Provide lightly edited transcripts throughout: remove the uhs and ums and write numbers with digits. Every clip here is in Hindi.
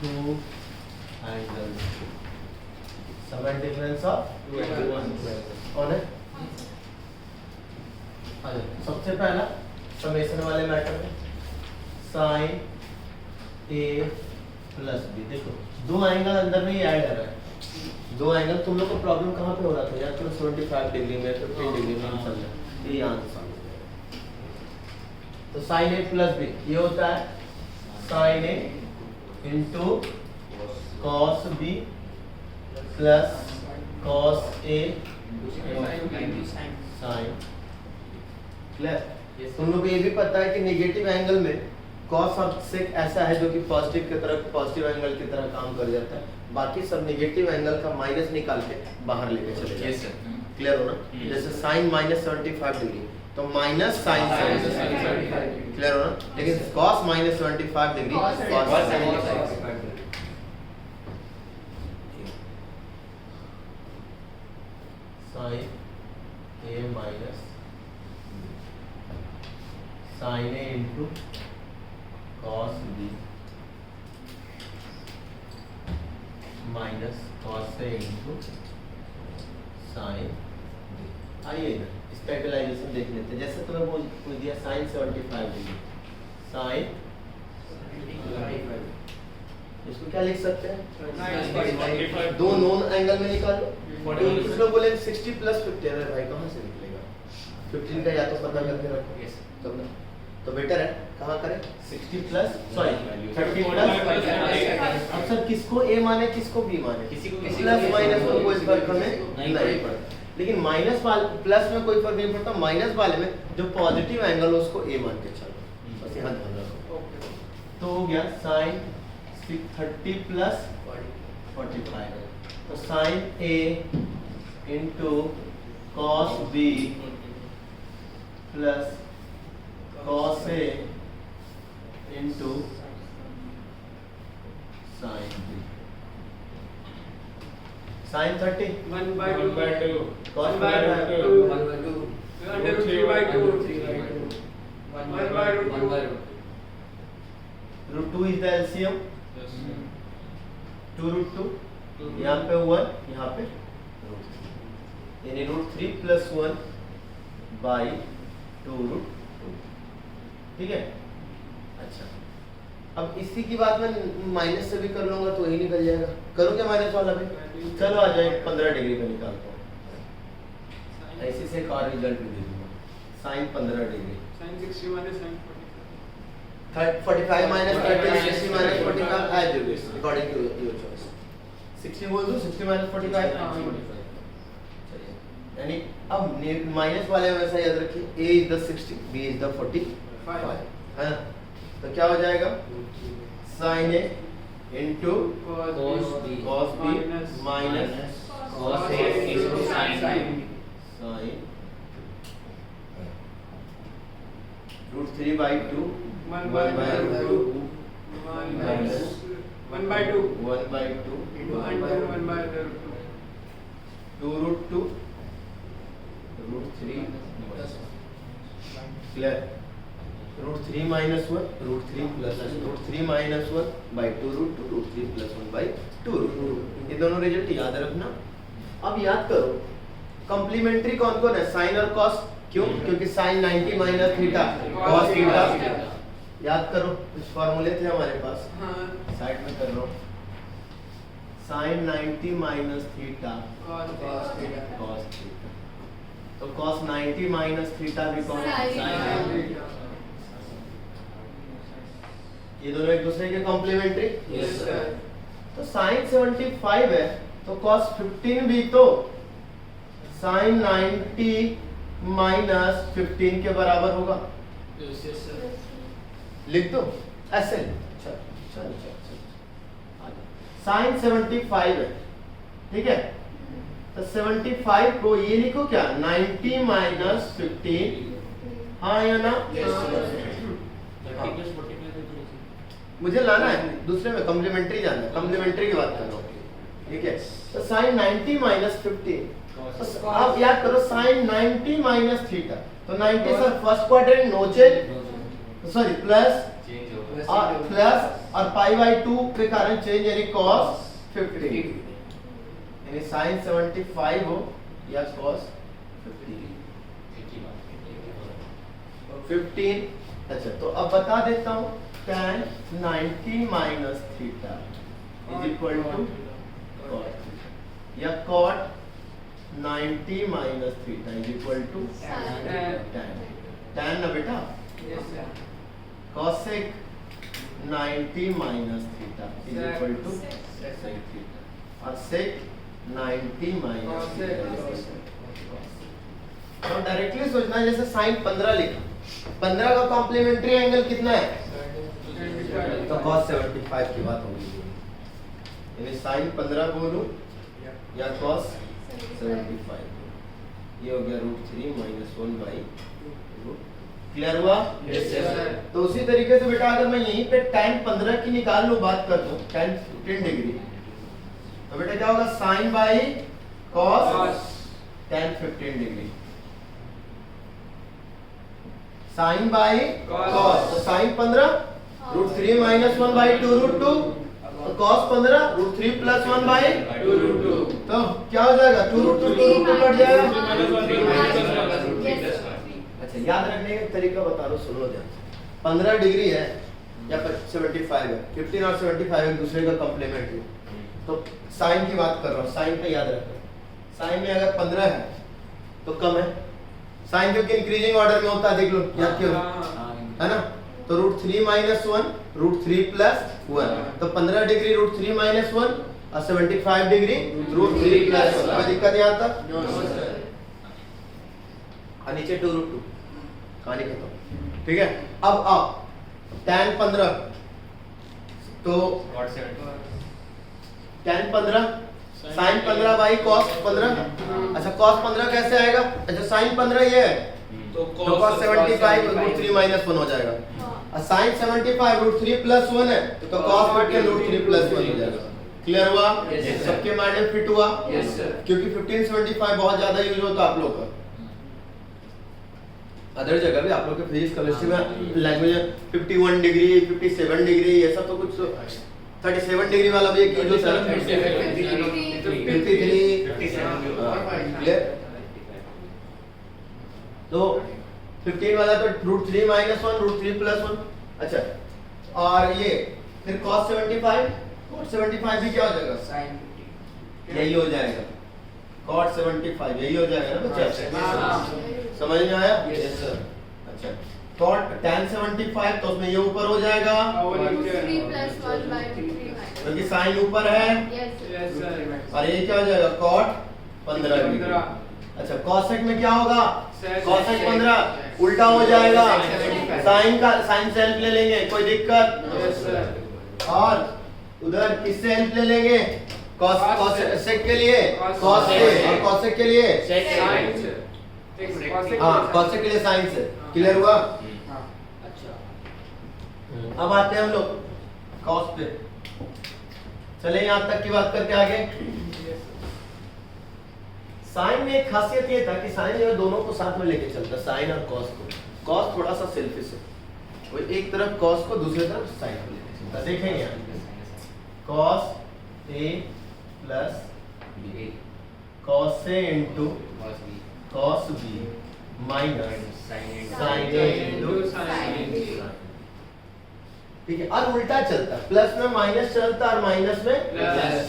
two angles, sum and difference of Two angles. कौन है? सबसे पहला समेशन वाले मैटर में साइन ए प्लस बी, देखो दो एंगल अंदर में ही ऐड है रहा है। दो एंगल तुम लोग को प्रॉब्लम कहाँ पे हो रहा था यार? 75 डिग्री में 15 डिग्री में हम समझा, ये यहाँ से समझ गए। तो साइन ए प्लस बी ये होता है sine A into cos B plus cos A sine. Clear? तुम लोग को ये भी पता है कि नेगेटिव एंगल में कॉस ऑफ सेक ऐसा है जो कि पॉजिटिव की तरह, पॉजिटिव एंगल की तरह काम कर जाता है। बाकी सब नेगेटिव एंगल का माइनस निकाल के बाहर लेके चले जाते हैं। क्लियर हो ना? जैसे साइन माइनस 75 डिग्री तो माइनस साइन 75। क्लियर हो ना? लेकिन cos minus 75 degree cos 75। Sine A minus sine A into cos B minus cos A into sine B. आइए इधर स्पेशलाइजेशन देख लेते हैं। जैसे तुम्हें पूछ दिया साइन 75 डिग्री, साइन इसको क्या लिख सकते हैं? दो नोन एंगल में निकालो। तो कुछ लोग बोले 60 प्लस 50, अरे भाई कहाँ से निकलेगा? 15 का या तो पता करके रखो तब ना, तो बेटर है कहाँ करें? 60 प्लस सॉरी 30 प्लस। अब सर किसको ए माने किसको बी माने? किसी को प्लस माइनस में कोई फर्क हमें नहीं पड़ता, लेकिन माइनस वाले प्लस में कोई फर्क नहीं पड़ता। माइनस वाले में जो पॉजिटिव एंगल हो उसको ए मान के चलो, बस यहाँ ध्यान रखो। तो हो गया साइन 30 प्लस 45, तो sine A into cos B plus cos A into sine B. Sine 30 1/2 cos 1/2 under 3/2 root 2 is the LCM, 2 root 2 यहाँ पे 1 यहाँ पे रूट 3, यानी रूट 3 प्लस 1 बाई 2 रूट 2। ठीक है? अच्छा अब इसी की बात में माइनस से भी कर लूंगा तो वही निकल जाएगा। करूँ क्या माइनस वाला भी? चलो आ जाए 15 डिग्री पे निकालता हूँ। ऐसे से एक और रिजल्ट भी दे दूंगा। Sine 15 degree sin 60 minus sin 45 minus 30 60 minus 45 as you wish according to your choice। 60 बोल दो 60 minus 45 चलिए, यानी अब माइनस वाले में वैसा याद रखिए a is the 60 b is the 45 है ना? तो क्या हो जाएगा? sin a into cos b cos b minus cos A into sin B। sin root 3 by 2 1 by by root 2 2 minus 1 by 2 1 by 2 into under 1 by the root 2 root 2 root 3 clear? root 3 minus 1 root 3 plus root 3 minus 1 by 2 root 2 root 3 plus 1 by 2 root 2। ये दोनों रिजल्ट याद रखना। अब याद करो कॉम्प्लीमेंट्री कौन कौन है? साइन और कॉस। क्यों? क्योंकि sine 90 minus theta cos theta. याद करो कुछ फार्मूले थे हमारे पास, साइड में कर लो। Sine 90 minus theta cos theta cos theta, तो कॉस 90 माइनस थीटा भी कौन? sin ये दोनों एक दूसरे के कॉम्प्लीमेंट्री। yes sir तो साइन 75 है तो कॉस 15 भी तो साइन 90 माइनस 15 के बराबर होगा। yes sir लिख दो ऐसे। साइन 75 है, ठीक है? तो 75 को ये लिखो क्या? 90 माइनस 15, हाँ या ना? मुझे लाना है दूसरे में, कॉम्प्लीमेंट्री जाना है, कॉम्प्लीमेंट्री की बात कर रहा हूँ। ठीक है? तो साइन 90 माइनस 15, तो आप याद करो साइन 90 माइनस थीटा, तो 90 sir first quadrant no change, sorry plus plus और पाई बाई 2 के कारण चेंज यानी cos 15 यानी sin 75 हो या cos 15। अच्छा तो अब बता देता हूँ tan 90 minus theta is equal to या cot 90 minus theta is equal to tan ना बेटा Yes, sir. cosec 90 minus theta is equal to Sec. sec theta और sec 90 माइनस Cosec. तो डायरेक्टली सोचना है जैसे sin 15 लिखा 15 का कॉम्प्लीमेंट्री एंगल कितना है तो cos 75 की बात होगी यानी sin 15 बोलूं या cos 75 ये हो गया √3 माइनस 1 बाई क्लियर हुआ? Yes, sir. तो उसी तरीके से बेटा अगर मैं यहीं पे tan 15 की निकाल लूं बात कर दूं tan 15 डिग्री तो बेटा क्या होगा sin by cos tan 15 degree sin by cos तो sin 15 √3 माइनस 1 बाई 2 √2 तो cos 15 √3 प्लस 1 बाई 2 root 2. तो क्या हो जाएगा 2 √2 2 √2 कट जाएगा। अच्छा याद रखने का तरीका बता रहा हूँ सुनो ध्यान से 15 डिग्री है या 75 है 15 और 75 एक दूसरे का कॉम्प्लीमेंट है तो साइन की बात कर रहा हूँ साइन पे याद रखना साइन में अगर 15 है तो कम है साइन क्योंकि इंक्रीजिंग ऑर्डर में होता है देख लो याद क्यों है ना तो √3 माइनस 1 √3 प्लस 1 तो 15 डिग्री √3 माइनस 1 और 75 डिग्री √3 प्लस 1 कोई दिक्कत यहाँ तक No, sir. और नीचे 2 √2 कहानी खत्म ठीक है अब tan 15 तो tan 15 sin 15 बाई cos 15 अच्छा cos 15 कैसे आएगा अच्छा sin 15 ये है तो cos 75 √3 माइनस 1 हो जाएगा और sin 75 √3 प्लस 1 है तो cos 15 √3 प्लस 1 हो जाएगा क्लियर हुआ Yes, sir. सबके माइंड में फिट हुआ Yes, sir. क्योंकि 1575 बहुत ज्यादा यूज होता है आप लोग का अदर जगह भी आप लोग के फिजिक्स केमिस्ट्री में लैंग्वेज 51 डिग्री 57 डिग्री ये सब तो कुछ 37 डिग्री वाला भी एक यूज होता है 53 क्लियर तो 15 वाला तो √3 माइनस 1 √3 प्लस 1 अच्छा और ये फिर cos 75 cos 75 भी क्या हो जाएगा Sin यही हो जाएगा cot 75 यही हो जाएगा ना बच्चा हाँ। समझ में आया Yes, sir. अच्छा cot tan 75 तो उसमें ये ऊपर हो जाएगा क्योंकि साइन ऊपर है Yes, sir. और ये क्या हो जाएगा cot 15 डिग्री 15. अच्छा cosec में क्या होगा Sec. cosec 15 उल्टा हो जाएगा साइन का साइन से हेल्प ले लेंगे कोई दिक्कत Yes, sir. और उधर किससे हेल्प ले लेंगे cos Cos cos से। sec के लिए Cos cos से। से और cosec के लिए Sin, sir. Cosec. हाँ cosec के लिए sin से क्लियर हुआ हाँ. अब आते हैं हम लोग cos पे चले यहाँ तक की बात करके आगे साइन में एक खासियत ये था कि साइन जो है दोनों को साथ में लेके चलता साइन और cos को cos थोड़ा सा सेल्फिश है वो एक तरफ cos को दूसरी तरफ साइन को लेके चलता देखेंगे यहाँ cos a plus cos a into cos b minus sin a into ठीक है और उल्टा चलता प्लस में माइनस चलता और माइनस में plus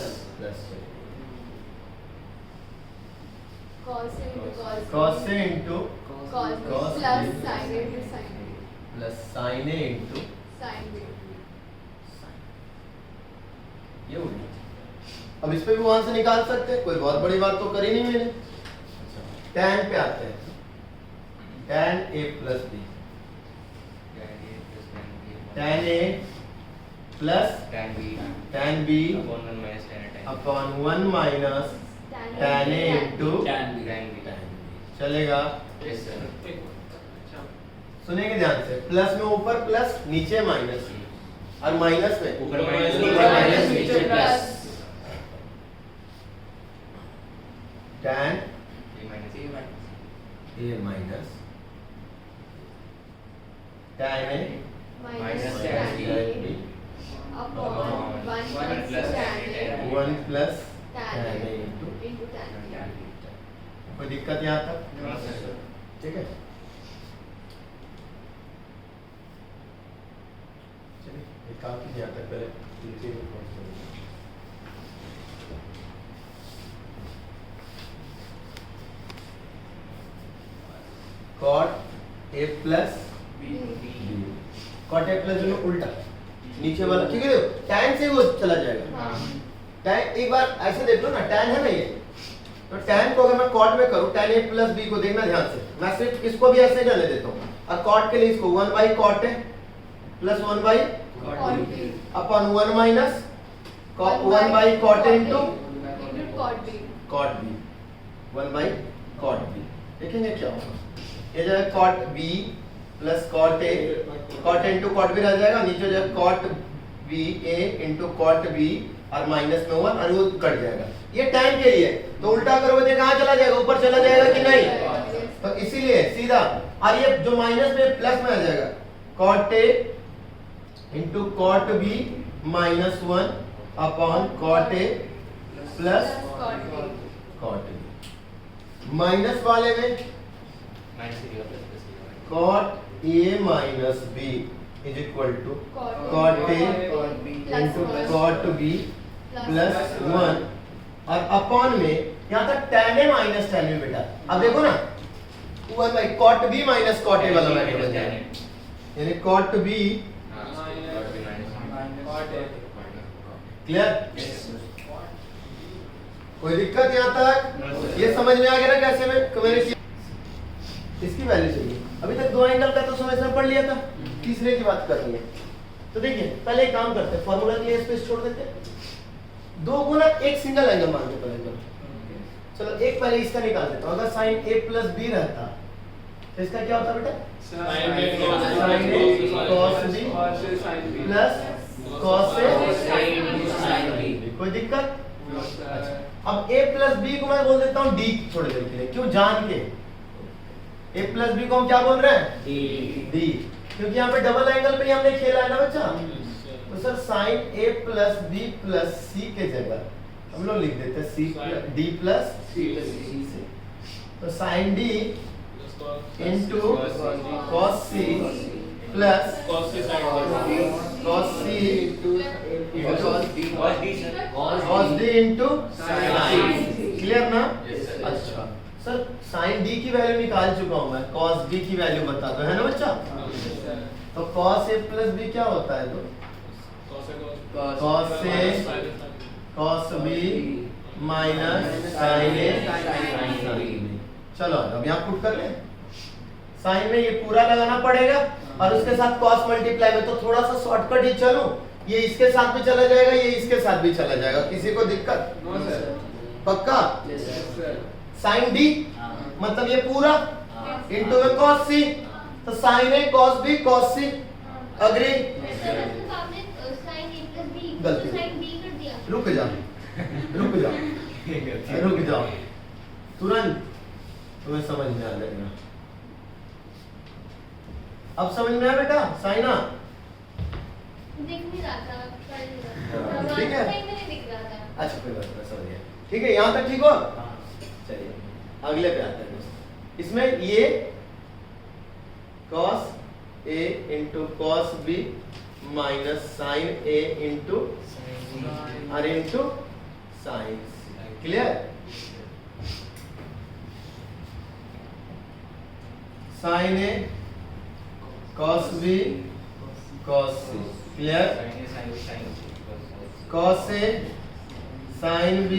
cos a into Plus plus sin a into ये उल्टा अब इस पे भी वहां से निकाल सकते हैं कोई बहुत बड़ी बात तो करी नहीं मैंने tan पे आते हैं tan a plus b tan a plus tan b upon 1 minus tan a into चलेगा सुनेंगे ध्यान से प्लस में ऊपर प्लस नीचे माइनस और माइनस में ऊपर माइनस, नीचे plus. tan A minus. a minus tan a Minus tan tan b 1 plus tan tan A into into tan A. कोई दिक्कत यहाँ तक? No, sir. ठीक है, चलिए एक काम कीजिए यहाँ तक पहले नीचे में पहुँच जाइए। cot A plus cot A plus जो उल्टा नीचे वाला, ठीक है, tan से वो चला जाएगा। हाँ। tan एक बार ऐसे देख लो ना, tan है ना ये, तो tan को अगर मैं cot में करूँ, tan A प्लस B को देखना ध्यान से, मैं सिर्फ इसको भी ऐसे रहने देता हूँ, और cot के लिए इसको 1 by cot A plus 1 by Cot B. Upon 1 minus 1 by cot A into Into cot B. cot B, 1 by cot B। देखेंगे क्या होगा, ये जो है cot B plus cot A, cot A into cot B रह जाएगा, नीचे जो है cot B A into cot B और माइनस में 1 और वो कट जाएगा। ये tan के लिए, तो उल्टा करोगे तो कहाँ चला जाएगा, ऊपर चला जाएगा कि नहीं, तो इसीलिए सीधा, और ये जो माइनस में प्लस में आ जाएगा, cot A into cot B minus 1 upon cot A plus Cot B. cot B। Minus वाले में cot A minus B is equal to cot A into cot B plus 1 और अपॉन में यहाँ तक tan A minus tan B बेटा, अब देखो ना 1 by cot B minus cot A वाला मैटर बन जाएगा, यानी cot B क्लियर, कोई दिक्कत यहाँ तक, ये समझ में आ गया ना कैसे मैंने इसकी वैल्यू चाहिए। अभी तक दो एंगल का तो समेशन पढ़ लिया था, तीसरे की बात करनी है, तो देखिए पहले एक काम करते हैं, फॉर्मूला के लिए स्पेस छोड़ देते हैं, दो को ना एक सिंगल एंगल मानते हैं पहले। चलो एक पहले इसका निकाल देता हूँ, अगर साइन A प्लस B रहता तो इसका क्या होता बेटा, Sin A cos B plus cos A, कोई दिक्कत? अब A प्लस B को मैं बोल देता हूँ D थोड़ी देर के लिए, क्यों, जान के A प्लस B को हम क्या बोल रहे हैं, D, क्योंकि यहाँ पे डबल एंगल पे ही हमने खेला है ना बच्चा, तो sir sine A plus B plus C के जगह हम लोग लिख देते हैं C D प्लस C से, तो sine D into cos C plus cos C sin cos C cos D into sin, clear ना? अच्छा सर साइन D की वैल्यू निकाल चुका हूँ मैं, cos B की वैल्यू बता दो, है ना बच्चा? तो cos A प्लस B क्या होता है, तो cos A cos B minus sin A, चलो अब यहाँ पुट कर ले, साइन में ये पूरा लगाना पड़ेगा और उसके साथ cos मल्टीप्लाई में, तो थोड़ा सा शॉर्टकट ही चलो, ये इसके साथ भी चला जाएगा, ये इसके साथ भी चला जाएगा, किसी को दिक्कत? पक्का? साइन D मतलब ये पूरा इंटू में cos C, तो sine A cos B cos C, agree? गलती, रुक जाओ रुक जाओ, तुरंत तुम्हें समझ में आ जाएगा। अब समझ में आया बेटा, साइना? दिख नहीं रहा था, ठीक है, नहीं दिख रहा था। अच्छा कोई बात नहीं, समझ गया, ठीक है, यहाँ तक ठीक हो? चलिए अगले पे आते हैं, इसमें ये cos A into cos B minus sin A into और into sin C, clear? sin A cos B cos C, clear? cos A sin B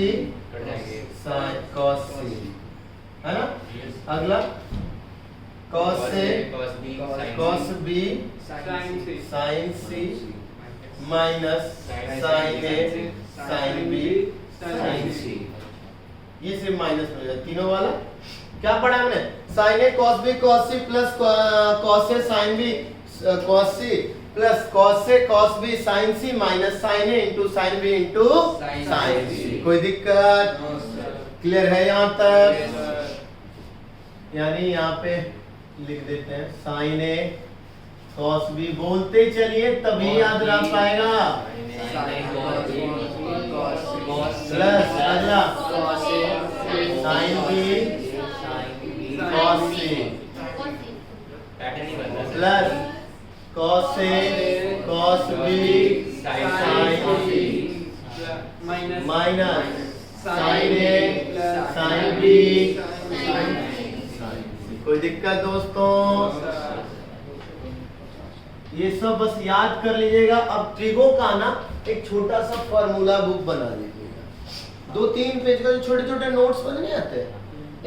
sin cos C, है ना? अगला cos A cos B sin C minus sin A sin B sin C, ये सिर्फ माइनस में हो जाए, तीनों वाला क्या पढ़ा हमने, sin A cos B cos C plus cos A sin B cos C plus cos A cos B sin C minus sin A into sin B into sin C, कोई दिक्कत? क्लियर है यहाँ तक? यानी यहाँ पे लिख देते हैं sin A cos B, बोलते चलिए तभी याद रह पाएगा, प्लस अगला साइन बी कॉस सी पैटर्न ही बन रहा है प्लस कॉस ए कॉस बी साइन सी माइनस साइन ए साइन बी साइन सी। कोई दिक्कत दोस्तों? ये सब बस याद कर लीजिएगा। अब ट्रिगो का ना एक छोटा सा फार्मूला बुक बना लीजिएगा। 2-3 पेज का जो छोटे छोटे नोट्स बन नहीं आते,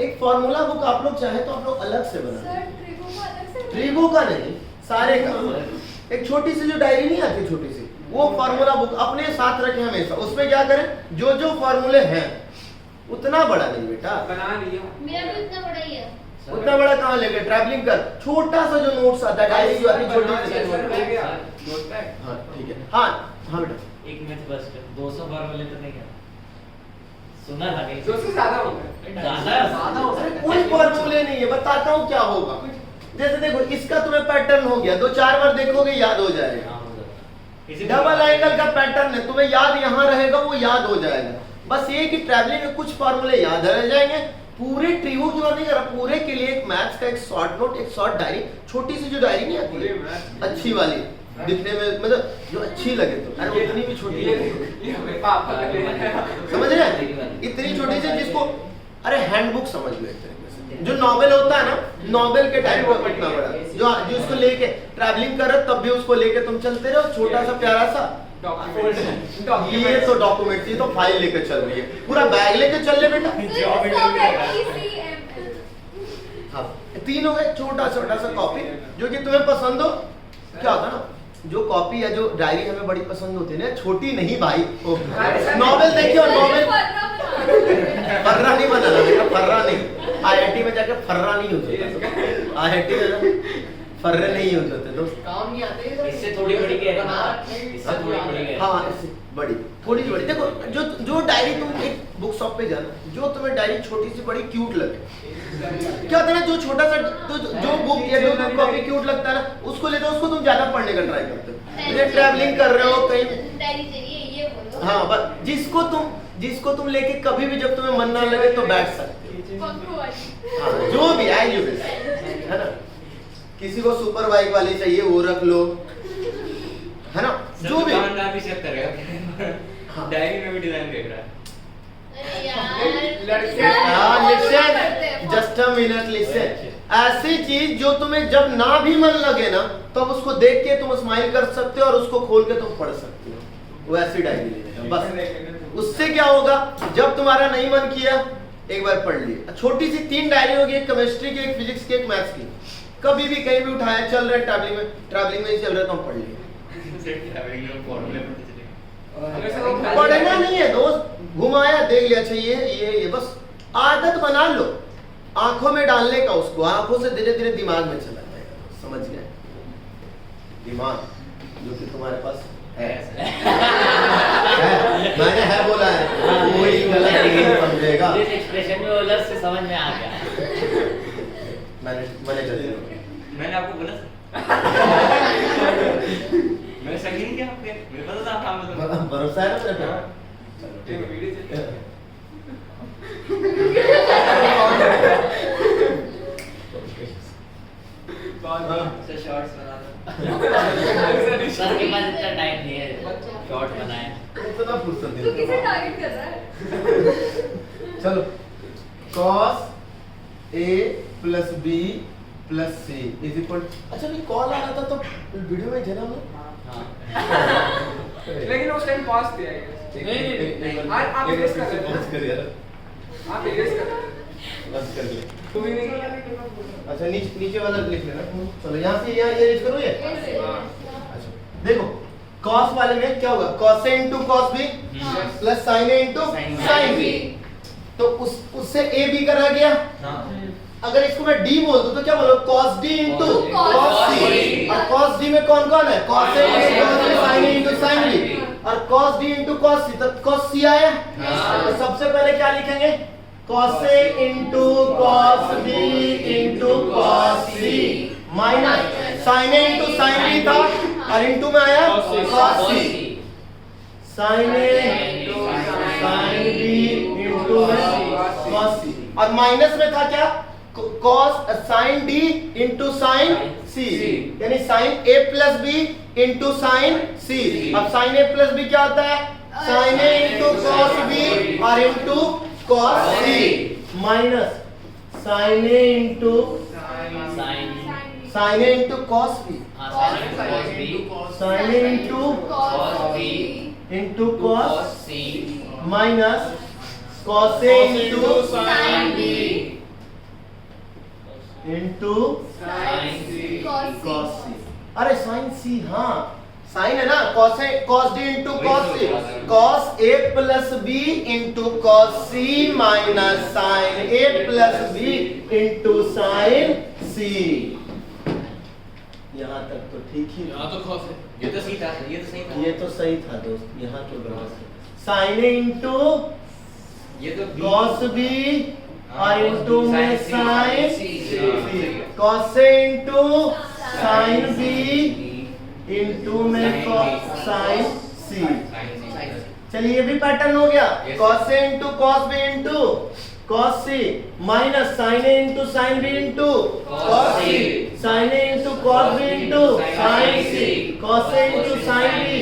एक फार्मूला बुक आप लोग चाहे तो आप लोग अलग से बना। ट्रिगो का नहीं, सारे का एक छोटी सी जो डायरी नहीं आती छोटी सी, वो फार्मूला बुक अपने साथ रखें हमेशा। उसमें क्या करें, जो जो फार्मूले हैं उतना बड़ा नहीं बेटा, बना लिया मेरा भी उतना बड़ा ही है। उतना बड़ा कहाँ लेके ट्रैवलिंग कर, छोटा सा जो नोट्स आता है डायरी जो आती है छोटी सी। हाँ ठीक है, हाँ हाँ बेटा एक मिनट बस 200 बार वाले तो नहीं है, सुना था कहीं 200 ज्यादा हो गया, ज्यादा हो अरे कोई फॉर्मूले नहीं है, बताता हूँ क्या होगा। जैसे देखो इसका तुम्हें पैटर्न हो गया, 2-4 बार देखोगे याद हो जाएगा। डबल एंगल का पैटर्न है, तुम्हें याद यहाँ रहेगा, वो याद हो जाएगा। बस ये कि ट्रैवलिंग में कुछ फॉर्मूले याद रह जाएंगे। पूरे ट्रिगो की बात नहीं कर रहा, पूरे के लिए एक मैथ्स का एक शॉर्ट नोट, एक शॉर्ट डायरी, छोटी सी जो डायरी नहीं आती है अच्छी वाली, दिखने में मतलब जो अच्छी लगे तो, अरे उतनी भी छोटी लगे, समझ रहे? इतनी छोटी सी जिसको अरे हैंडबुक समझ लो एक तरीके से, जो नॉवेल होता है ना, नॉवेल के टाइप का इतना बड़ा, जो जो उसको लेके ट्रैवलिंग कर रहे तब भी उसको लेके तुम चलते रहो, छोटा सा प्यारा सा। ये तो डॉक्यूमेंट, ये तो फाइल लेके चल रही है, पूरा बैग लेके चल ले बेटा। हाँ 3 हो गए, छोटा छोटा सा कॉपी जो कि तुम्हें पसंद हो। क्या होता है ना, जो कॉपी या जो डायरी हमें बड़ी पसंद होती है ना, छोटी नहीं भाई, नॉवेल देखियो, नॉवेल फर्रा नहीं बनाना बेटा, फर्रा नहीं, आईआईटी में जाके फर्रा नहीं होता, आईआईटी में फर्रे नहीं होते दोस्त, काम नहीं आते, इससे थोड़ी बड़ी क्या है ना, इससे थोड़ी बड़ी क्या है। हाँ इससे बड़ी, थोड़ी सी बड़ी। देखो जो जो डायरी तुम एक बुक शॉप पे जाना, जो तुम्हें डायरी छोटी सी बड़ी क्यूट लगे, क्या होता है ना, जो छोटा सा जो बुक या जो कॉपी क्यूट लगता है ना, उसको लेते हो, उसको तुम ज्यादा पढ़ने का ट्राई करते हो। जैसे ट्रैवलिंग कर रहे हो कहीं, डायरी चाहिए ये बोलो। हाँ बस जिसको तुम लेके कभी भी जब तुम्हें मन ना लगे तो बैठ सकते हो। हाँ जो भी आए जो भी है ना, किसी को सुपर बाइक वाली चाहिए वो रख लो, है ना, जो भी दुकानदार भी चेक करेगा, डायरी में भी डिजाइन देख रहा है। अरे यार लड़के listen, just a minute listen. ऐसी चीज जो तुम्हें जब ना भी मन लगे ना, तब उसको देख के तुम स्माइल कर सकते हो और उसको खोल के तुम पढ़ सकते हो, वो ऐसी डायरी लेना बस। उससे क्या होगा, जब तुम्हारा नहीं मन किया एक बार पढ़ लिया। छोटी सी 3 डायरी होगी, एक केमिस्ट्री की, एक फिजिक्स की, एक मैथ्स की, कभी भी कहीं भी उठाया, चल रहा है ट्रैवलिंग में ही चल रहा है तो हम पढ़ लिए। पढ़ना नहीं है दोस्त, घुमाया देख लिया, अच्छा ये बस आदत बना लो, आंखों में डालने का, उसको आंखों से धीरे धीरे दिमाग में चला जाएगा, समझ गए? दिमाग जो कि तुम्हारे पास है, मैंने है बोला है, कोई गलत नहीं समझेगा। इस एक्सप्रेशन में बोला से समझ में आ गया। मैंने आपको बोला मैंने सही नहीं किया, आपके मेरे पता था आप मतलब भरोसा है ना मेरे पे? चलो ठीक है। से शॉर्ट्स बना दो। सर के पास इतना टाइम नहीं है शॉर्ट बनाए, इतना फुर्सत तू नहीं। किसे टारगेट कर रहा है? चलो cos a plus b plus c is equal, अच्छा नहीं कॉल आ रहा था तो वीडियो में जना में। लेकिन उस टाइम पॉज थे नहीं। आप erase कर रहे थे। बस कर यार, आप erase कर रहे थे। बस कर ले। तुम ही नहीं किया। अच्छा नीचे वाला लिख लेना। चलो यहाँ से यहाँ ये करो ये। अच्छा देखो cos वाले में क्या होगा, cos a into cos b plus sin a into sin b, तो उससे a b करा गया। अगर इसको मैं d बोल दूं तो क्या बोलो, cos d into cos c, और cos d में कौन कौन है, cos a into cos b, sin a into sin b, और cos d into cos c, तो cos c आया। तो सबसे पहले क्या लिखेंगे, cos a into cos b into cos c minus sin a into sin b था और into में आया cos c, sin a into sine B into cos C, और माइनस में था क्या, cos sine D into sine C, यानी sine A plus B into sine C. अब साइन ए प्लस बी क्या होता है, sine A into cos B और into cos C, minus sine A into sine A into cos B, sine A into cos minus cos A into into cos C. अरे साइन सी, हाँ साइन है ना, cos A cos D into cos C, cos A plus B into cos C minus sine A plus B into sine सी। यहाँ तक तो ठीक ही, यहाँ तो cos है। ये तो सही था, ये तो सही था। ये तो सही था दोस्त, यहाँ तो गलत है। साइन ए इंटू ये तो कॉस बी और इंटू में sine C, cos A into sine B into में कॉस साइन सी। चलिए ये भी पैटर्न हो गया, cos A into cos B into cos C minus sine A into sine B into cos C, sine A into cos B into sine C, cos A into sine B.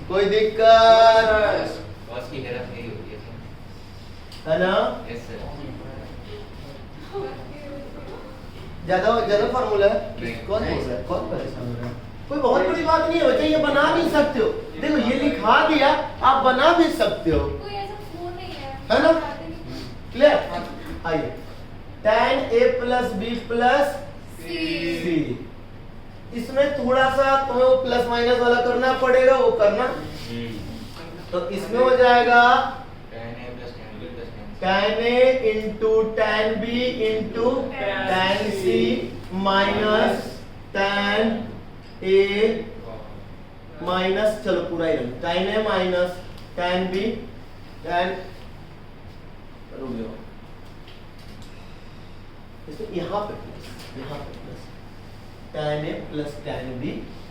कोई दिक्कत कॉस की हेरा फेरी होती है है ना? Yes sir. ज्यादा ज्यादा फार्मूला है, कौन बोल रहा है, कौन परेशान हो रहा है? कोई बहुत बड़ी बात नहीं है बच्चे, ये बना भी सकते हो, देखो ये लिखा दिया, आप बना भी सकते हो, कोई ऐसा फोन नहीं है ना? क्लियर? आइए, tan a plus B plus C, इसमें थोड़ा सा तुम्हें वो प्लस माइनस वाला करना पड़ेगा, वो करना, तो इसमें हो जाएगा tan a into tan b into tan c minus tan a minus, चलो पूरा ही tan a minus tan b tan, रुक जाओ, इसमें यहाँ पे plus tan a plus tan b,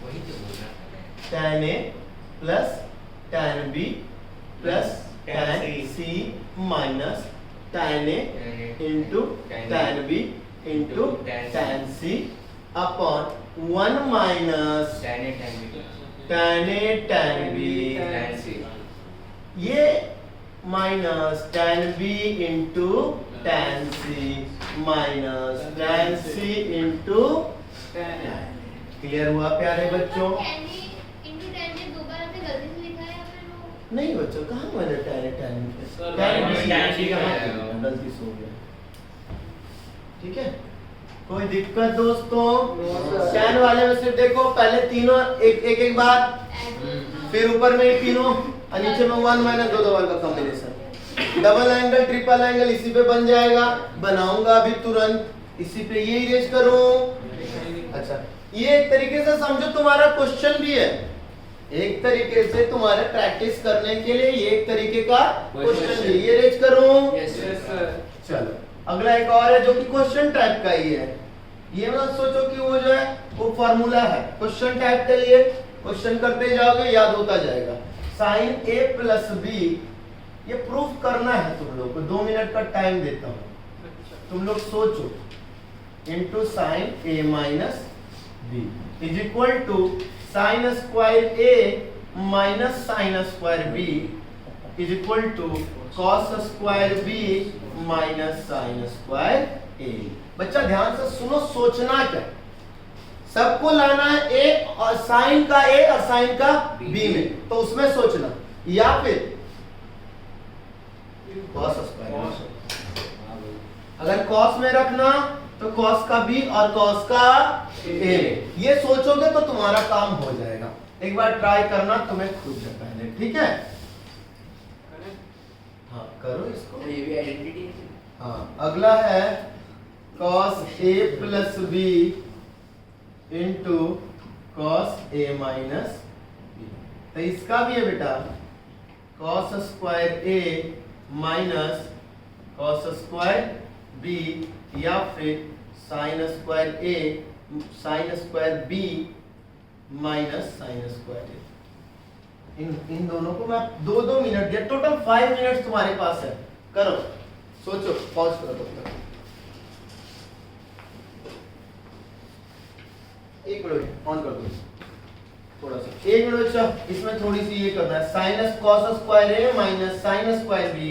वही तो बोल रहा था। tan a plus tan b plus tan c minus tan a into tan b into tan c upon 1 minus tan A tan B tan a tan b, tan C। ये minus tan b into tan c minus tan c into, clear हुआ प्यारे बच्चों? इंटू टेन ने दो बार आपने गलती से लिखा है या फिर वो नहीं बच्चों, कहाँ मैंने tan sir, tan b tan B कहाँ है। किया? गलती से हो गया, ठीक है? कोई दिक्कत दोस्तों? tan वाले में सिर्फ देखो, पहले तीनों एक बार, फिर ऊपर में ये तीनों और नीचे में 1 माइनस 2 1 का combination, double angle triple angle इसी पे बन जाएगा, बनाऊंगा अभी तुरंत, इसी पे ये इरेज करूं। अच्छा, ये एक तरीके से समझो तुम्हारा क्वेश्चन भी है, एक तरीके से तुम्हारे प्रैक्टिस करने के लिए ये एक तरीके का क्वेश्चन भी, ये इरेज करूं। Yes sir. चलो अगला एक और है जो कि क्वेश्चन टाइप का ही है, ये मत सोचो कि वो जो है वो फार्मूला है, क्वेश्चन टाइप के लिए क्वेश्चन करते जाओगे याद होता जाएगा। साइन ए प्लस बी, ये प्रूफ करना है तुम लोग को, 2 मिनट का टाइम देता हूँ, तुम लोग सोचो, into sine A minus B is equal to sine square A minus sine square B is equal to cos square B minus sine square A. बच्चा ध्यान से सुनो, सोचना क्या, सबको लाना है ए और साइन का ए और साइन का बी में, तो उसमें सोचना, या फिर कॉस स्क्वायर, अगर कॉस में रखना तो कॉस का बी और कॉस का ए, ये सोचोगे तो तुम्हारा काम हो जाएगा। एक बार ट्राई करना तुम्हें खुद से पहले, ठीक है? हाँ करो इसको। ये भी आइडेंटिटी है। हाँ अगला है cos a plus B into cos A minus B, तो इसका भी है बेटा cos square a minus cos square b, या फिर sine square a sine square b minus sine square a। इन दोनों को मैं 2-2 मिनट दिया, टोटल 5 मिनट्स तुम्हारे पास है, करो, सोचो, पॉज करो तब तक। 1 मिनट ऑन कर दो थोड़ा सा, 1 मिनट बच्चा, इसमें थोड़ी सी ये करना है, sinus cos square A minus sinus square B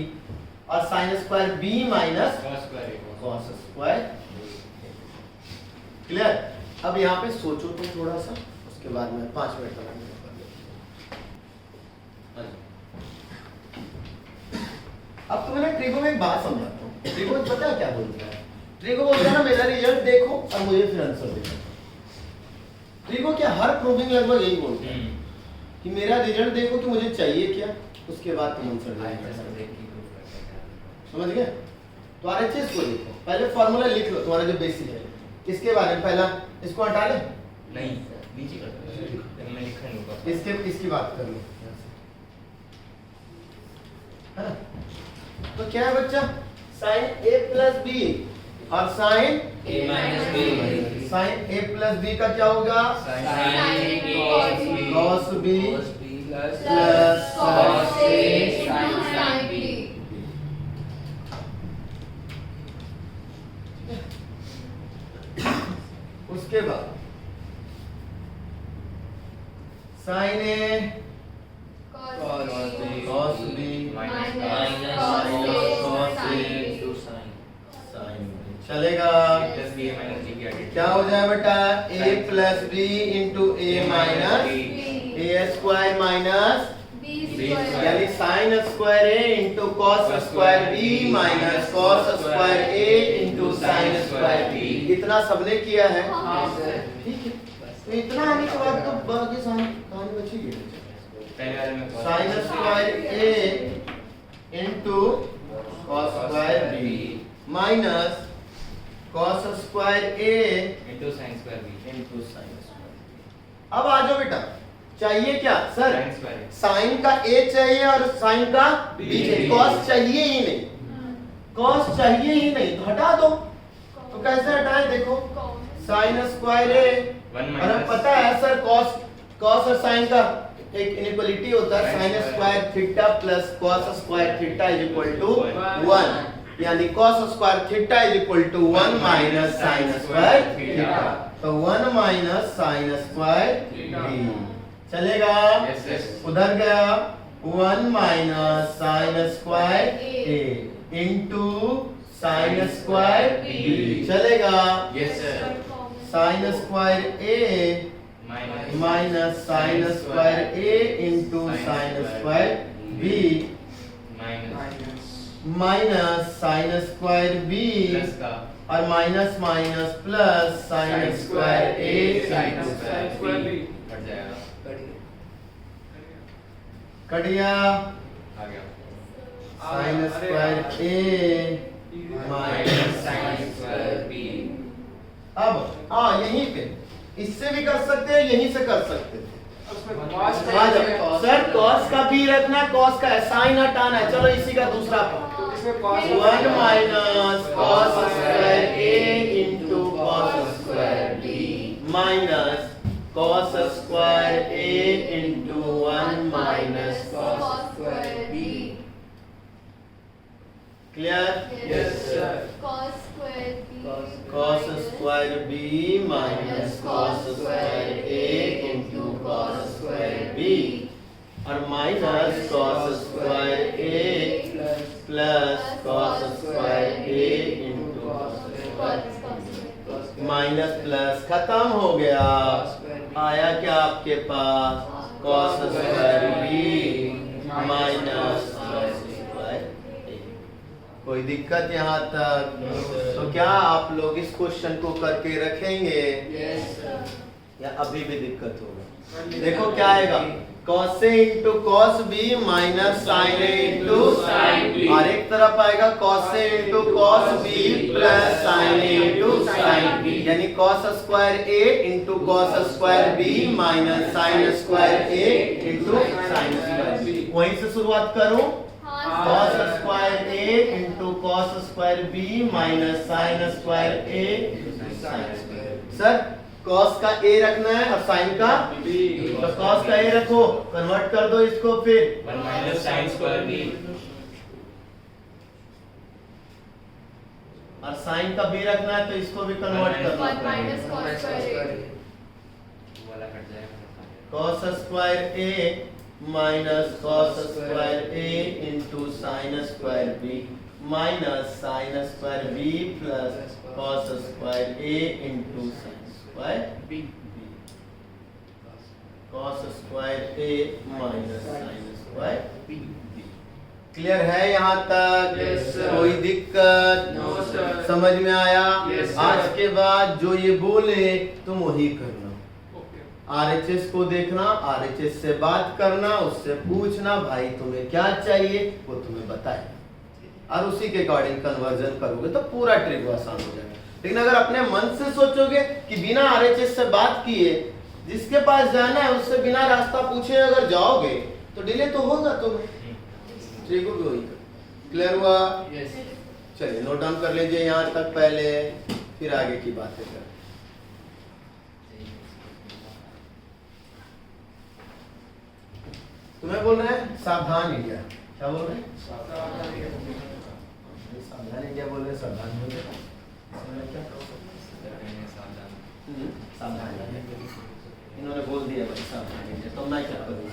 और sinus square B minus cos square. Clear? अब यहाँ पे सोचो तुम थोड़ा सा, उसके बाद में 5 मिनट का अब तुम्हें ट्रिगो में एक बात समझाता हूँ। ट्रिगो पता है क्या बोलता है? ट्रिगो बोलता है ना मेरा रिजल्ट देखो और मुझे फिर आंसर देना। ट्रिगो क्या हर प्रूविंग लगभग यही बोलता है कि मेरा रिजल्ट देखो कि मुझे चाहिए क्या, उसके बाद तुम आंसर देना। समझ गए? तो आरएचएस को देखो, पहले फॉर्मूला लिख लो तुम्हारा जो बेसिक है, इसके बारे में पहला इसको हटा ले, नहीं नीचे कर दो, मैं लिखा नहीं होगा, इसकी बात कर लो, है ना? तो क्या है बच्चा, साइन ए प्लस बी और sine a minus b, sine A plus B का क्या होगा, cos B plus cos A sin b। उसके बाद sine A cos B minus cos A into sin, sine चलेगा। plus b a minus b की added, क्या हो जाए बेटा, a plus B into A minus A square minus यानी sine square A into cos square B minus cos square A into sine square B. इतना सबने किया है, ठीक है? तो इतना आने के बाद तो बाकी सारी कहानी बचेगी। पहले वाले में sine square A into cos square B minus cos square A into sin square b, into sine square. अब आ जाओ बेटा, चाहिए क्या sir? sin square a, sine का ए चाहिए और साइन का बी चाहिए, कॉस चाहिए ही नहीं, कॉस चाहिए ही नहीं तो हटा दो। तो कैसे हटाएं, देखो साइन स्क्वायर ए, 1 और हमें minus पता है सर कॉस और साइन का एक इनइक्वालिटी होता है, sine square theta plus cos square theta is equal to 1, यानी cos square theta is equal to 1 minus sine square theta. तो 1 माइनस साइन स्क्वायर बी चलेगा, yes yes, उधर गया 1 minus sine square A into sine square B चलेगा, yes sir, sine square A minus minus sine square A into sine square B minus minus sine square B plus का और minus minus plus sine square A sin into square b कट जाएगा, कट गया, आ गया sine square A minus sin square b, अब यहीं पे इससे भी कर सकते हैं, यहीं से कर सकते हैं। आ जाओ सर, कॉस का भी रखना, कॉस का साइन हटाना है, चलो इसी का दूसरा part 1 minus cos square A into cos square B minus cos square A into 1 minus cos square B. Clear? yes sir, cos square B minus cos square A into cos square B और minus cos square A plus cos square A into minus plus खत्म हो गया। आया क्या आपके पास, cos square B minus cos square A. कोई दिक्कत यहाँ तक? तो क्या आप लोग इस क्वेश्चन को करके रखेंगे या अभी भी दिक्कत होगा? देखो क्या आएगा, cos A into cos B minus sine A into sin B। और एक तरफ आएगा cos A into cos B plus sine A into sine B, यानी cos square A into cos square B minus sine square A into sine square B. वहीं से शुरुआत करूं, cos square A into cos square B minus sine square A into sine square. Sir cos का ए रखना है और साइन का बी। तो कॉस का ए रखो, कन्वर्ट कर दो इसको, फिर 1 माइनस साइन स्क्वायर बी और साइन का बी रखना है तो इसको भी कन्वर्ट कर दो। 1 माइनस cos स्क्वायर ए। वाला कट जाएगा। Cos square A minus cos square A into sine square B minus sine square B plus cos square A into sine square B, cos square A minus sine square B. Clear है यहाँ तक? Yes, sir. कोई दिक्कत? No, sir. समझ में आया? Yes, sir. आज के बाद जो ये बोले तुम वही करना। ओके। RHS को देखना, RHS से बात करना, उससे पूछना भाई तुम्हें क्या चाहिए, वो तुम्हें बताए और उसी के अकॉर्डिंग कन्वर्जन करोगे तो पूरा ट्रिक आसान हो जाएगा। लेकिन अगर अपने मन से सोचोगे कि बिना RHS से बात किए जिसके पास जाना है उससे बिना रास्ता पूछे अगर जाओगे तो डिले तो होगा तुम्हें, ट्रिक भी वही। क्लियर हुआ? यस। चलिए नोट डाउन कर लीजिए यहाँ तक पहले, फिर आगे की बातें करें। तुम्हें बोल रहे हैं सावधान इंडिया, क्या बोल रहे हैं? सावधान इंडिया बोल रहे हैं, सावधान बोल रहे हैं। इसमें क्या? सावधान इंडिया। इन्होंने बोल दिया भाई सावधान इंडिया, तो मैं क्या करूँ?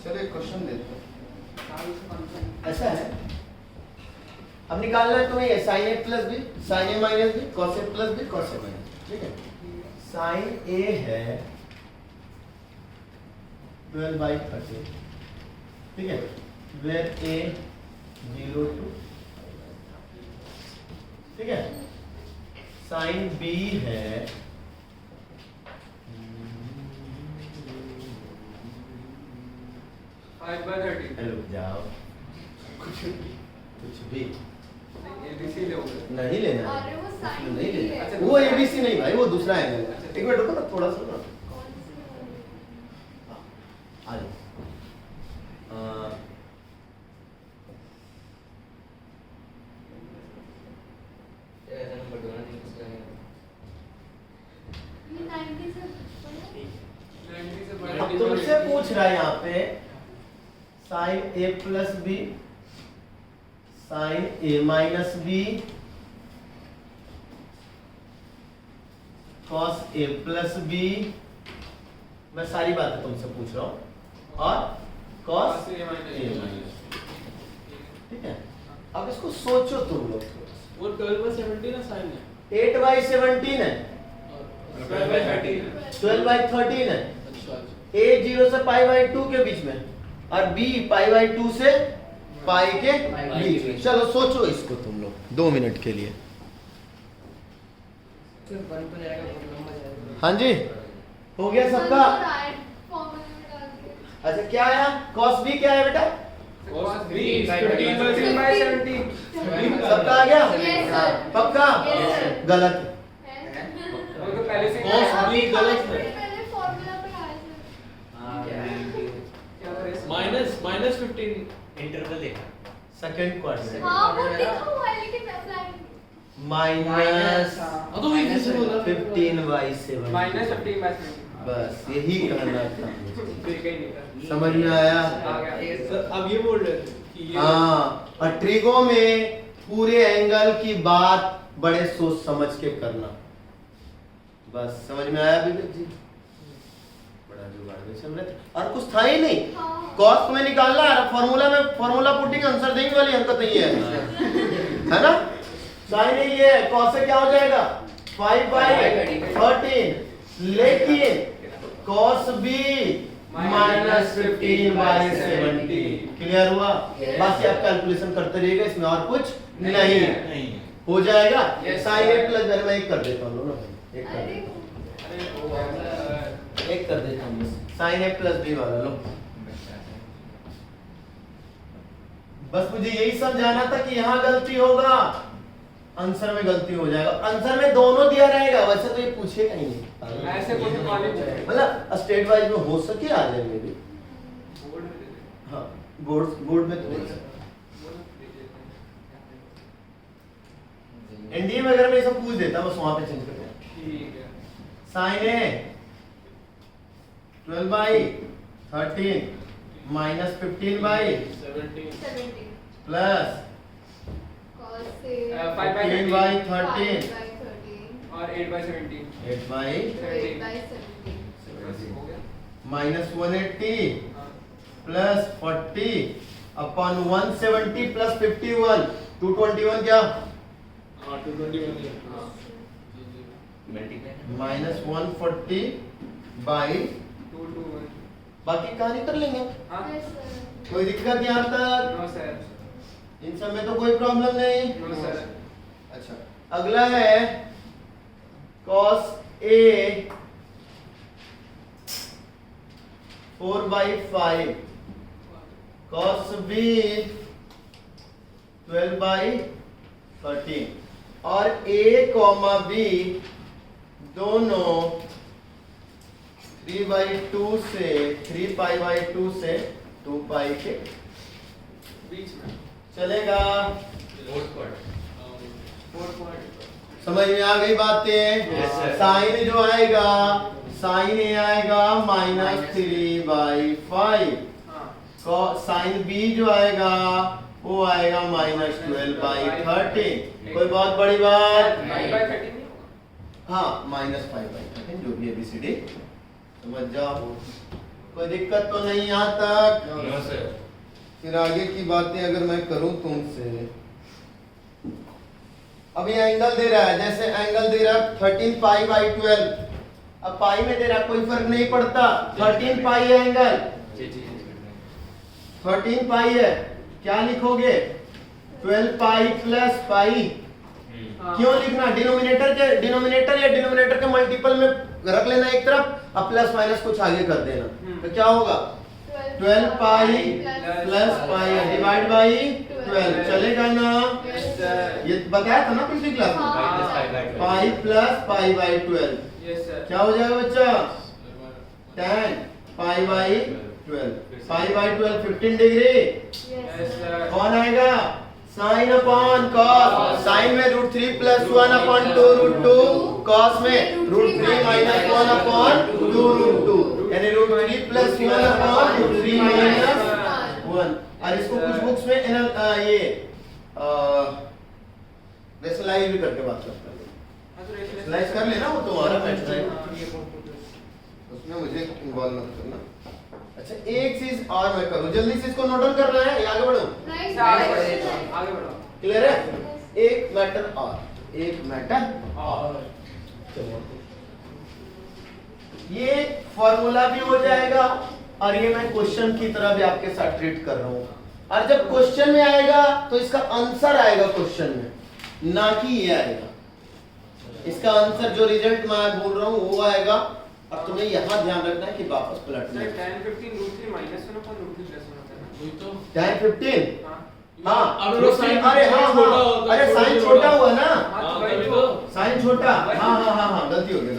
चलो एक क्वेश्चन देते हैं। ऐसा है, अब निकालना है तुम्हें ये sign A plus B, sine A minus B, cos A plus B, cos A minus, ठीक है? साइन ए है 12/30, ठीक है? वेयर ए 0 to, ठीक है? साइन बी है रुक जाओ, कुछ भी ABC लोगे। नहीं लेना है। अरे वो साइन नहीं बी लेना। है। वो एबीसी नहीं भाई, वो दूसरा एंगल है। एक मिनट रुको ना, थोड़ा सा ना कौन सी? आ जाओ। ऐसा नंबर दो ना जिसका है। ये 90 से पढ़ा? 90 से अब बड़ा तुमसे पूछ रहा है यहाँ पे sign A plus B, sine A minus B, cos A plus B, मैं सारी बातें तुमसे पूछ रहा हूँ, और कॉस ए माइनस, ठीक है? अब इसको सोचो तुम लोग थोड़ा सा। वो 12/17 ना साइन है। 8/17 है, 12/13 है। 12/13 है, अच्छा। a 0 से π/2 के बीच में और b π/2 से पाई के बीच में। चलो सोचो इसको तुम लोग 2 मिनट के लिए। हाँ जी, हो गया सबका? फॉर्मूला में डाल के। अच्छा क्या आया? cos b क्या है बेटा? Cos B is 15/17। सबका आ गया? Yes, sir. पक्का? Yes, sir. गलत है? वो तो पहले से Cos B अभी गलत थोड़ी है। पहले फॉर्मूला पे आया सर। क्या करे? -15 इंटरवल देखा। सेकंड क्वाड्रेंट हाँ वो लिखा हुआ है लेकिन अप्लाई माइनस हाँ तो वही कैसे बोला? 15/7। -15/17। बस यही कहना था मुझे। ठीक है नहीं था। समझ में आया? आ गया। सर अब ये बोल रहे थे कि ये हाँ, और ट्रिगो में पूरे एंगल की बात बड़े सोच समझ के करना। बस समझ में आया विवेक जी? बड़ा जुगाड़ में चल रहे थे और कुछ था ही नहीं। हाँ। कॉस्ट में निकालना है, फॉर्मूला में फॉर्मूला पुटिंग आंसर देंगे वाली हरकत नहीं है ना? साइन ये है, कॉस से क्या हो जाएगा? 5/13, लेकिन कॉस बी -15/17। क्लियर हुआ? Yes. बाकी आप कैलकुलेशन करते रहिएगा, इसमें और कुछ नहीं है। नहीं हो जाएगा? Yes, sine sir. A plus मैं एक कर देता हूँ ना भाई, एक कर अरे देता हूँ, अरे वो वाला एक कर देता हूँ बस। साइन ए प्लस बी वाला लो। बस मुझे यही समझाना था कि यहाँ गलती होगा, आंसर में गलती हो जाएगा। आंसर में दोनों दिया रहेगा, वैसे तो ये पूछेगा ही नहीं। ऐसे कोई कॉलेज है मतलब स्टेट वाइज में हो सके आ जाए में भी। बोर्ड में दे देते हाँ, बोर्ड में तो नहीं सकता। हैं। एनडीए वगैरह में ये सब पूछ देता, बस वहाँ पे चेंज कर देता। ठीक है। साइन ए 12/13 माइनस 15/17 17 प्लस cos से 15/13 और 8/17 8/17 हो गया माइनस 180 हाँ प्लस 40 अपॉन 170 प्लस 51 221 क्या हाँ 221 मल्टीप्लाई माइनस 140 बाई 221 बाकी कहानी कर लेंगे हाँ yes sir कोई दिक्कत यहाँ तक नो सर इन सब में तो कोई प्रॉब्लम नहीं नो सर अच्छा अगला है cos A 4/5 cos B 12/13 और A, B दोनों 3/2 से 3π/2 से 2π के बीच में चलेगा। 4 पॉइंट समझ में आ गई बातें? Yes, sir. साइन जो आएगा साइन ए आएगा -3/5 हाँ साइन बी जो आएगा वो आएगा -12/13 कोई बहुत बड़ी बात 5/13 नहीं होगा हाँ -5/13 जो भी ABCD समझ जाओ कोई दिक्कत तो नहीं यहाँ तक नो सर फिर आगे की बातें अगर मैं करूं तुमसे अब ये एंगल दे रहा है जैसे एंगल दे रहा है 13π/12 अब पाई में दे रहा कोई फर्क नहीं पड़ता 13π है एंगल 13π है क्या लिखोगे 12π प्लस पाई हाँ। क्यों लिखना डिनोमिनेटर या डिनोमिनेटर के मल्टीपल में रख लेना एक तरफ अब प्लस माइनस कुछ आगे कर देना तो क्या होगा 12π प्लस पाई डिवाइड बाई 12 चलेगा ना Yes, sir. ये बताया था ना पिछली क्लास में पाई प्लस पाई/12 यस सर क्या हो जाएगा बच्चा tan π/12 π/12 15 degree yes yes sir sir कौन आएगा साइन अपॉन cos साइन में √3 + 1 अपॉन 2 √2 cos में √3 - 1 अपॉन 2 √2 यानी √3 + 1 अपॉन √3 - 1 और इसको कुछ बुक्स में ये रेशनलाइज भी करके बात करते हैं रेशनलाइज कर लेना वो तुम्हारा मैटर है उसमें मुझे इन्वॉल्व मत करना। अच्छा एक चीज और मैं करूं जल्दी से इसको नोट डाउन करना है या आगे बढ़ो right आगे sir बढ़ो क्लियर है एक मैटर और चलो ये फॉर्मूला भी हो जाएगा और ये मैं क्वेश्चन की तरह भी आपके साथ ट्रीट कर रहा हूं और जब क्वेश्चन में आएगा तो इसका आंसर आएगा क्वेश्चन में ना कि ये आएगा इसका आंसर जो रिजल्ट मैं बोल रहा हूं वो आएगा और तुम्हें यहां ध्यान रखना है कि वापस पलटना है सर 10 15 √3 -1 अपॉन √3 + 1 होता है ना वही तो 10 15 हाँ हाँ अब लोग साइन अरे हाँ छोटा हाँ होता है, अरे साइन छोटा छोटा हुआ ना हाँ तो हाँ, वही तभी तो तो। साइन छोटा हाँ गलती हो गई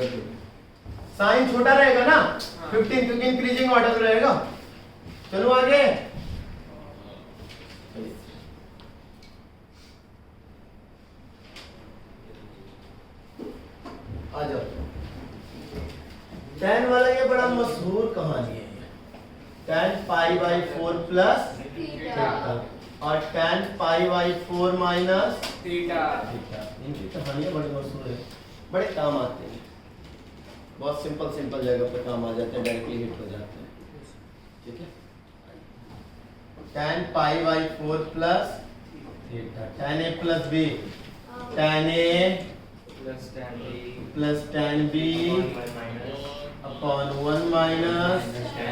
साइन छोटा रहेगा ना 15 क्योंकि इंक्रीजिंग ऑर्डर में रहेगा चलो आगे आ जाओ tan वाला ये बड़ा मशहूर कहानी है tan π/4 प्लस theta और tan π/4 माइनस थीटा इनकी कहानियां बड़ी मशहूर है बड़े काम आते हैं बहुत सिंपल जगह पे काम आ जाते हैं डायरेक्टली हिट हो जाते हैं ठीक है tan π/4 plus theta tan a plus b tan a plus tan b plus tan b upon 1 minus tan